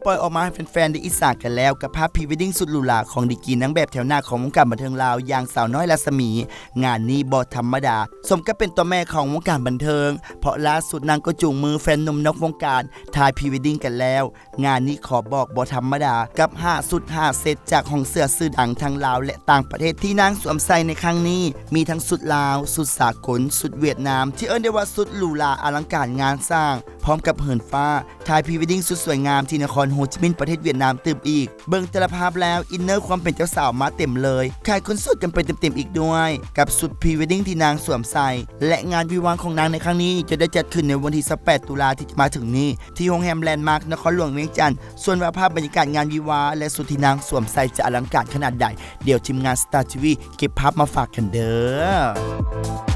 ปล่อยออกมาให้แฟนๆได้อิจฉากันแล้วกับภาพพรีเวดดิ้งสุดหรูหราของดีกรีนางแบบแถวหน้าของวงการบันเทิงลาวอย่างสาวน้อยรัศมีงานนี้บ่ธรรมดาสมกับเป็นตัวแม่ของวงการบันเทิงเพราะล่าสุดนางก็จูงมือแฟนหนุ่มนอกวงการถ่ายพรีเวดดิ้งกันแล้วงานนี้ขอบอกบ่ธรรมดากับ5สุด5เซตจากห้องเสื้อชื่อดังทั้งลาวและต่างประเทศที่นางสวมใส่ในครั้งนี้มีทั้งสุดลาวสุดสากลสุดเวียดนามที่เอิ้นได้ว่าสุดหรูหราอลังการงานสร้างพร้อมกับเหินฟ้าถ่ายพรีเวดดิ้งสุดสวยงามที่นครโฮจิมินห์ประเทศเวียดนามตื่มอีกเบิ่งแต่ละภาพแล้วอินเนอร์ความเป็นเจ้าสาวมาเต็มเลยขายคนสดกันไปเต็มๆอีกด้วยกับสุดพรีเวดดิ้งที่นางสวมใส่และงานวิวาห์ของนางในครั้งนี้จะได้จัดขึ้นในวันที่18ตุลาที่จะมาถึงนี้ที่โรงแรมแลนด์มาร์คนครหลวงเวียงจันทร์ส่วนว่าภาพบรรยากาศงานวิวาห์และสุดที่นางสวมใส่จะอลังการขนาดใดเดี๋ยวทีมงาน Star TV เก็บภาพมาฝากกันเด้อ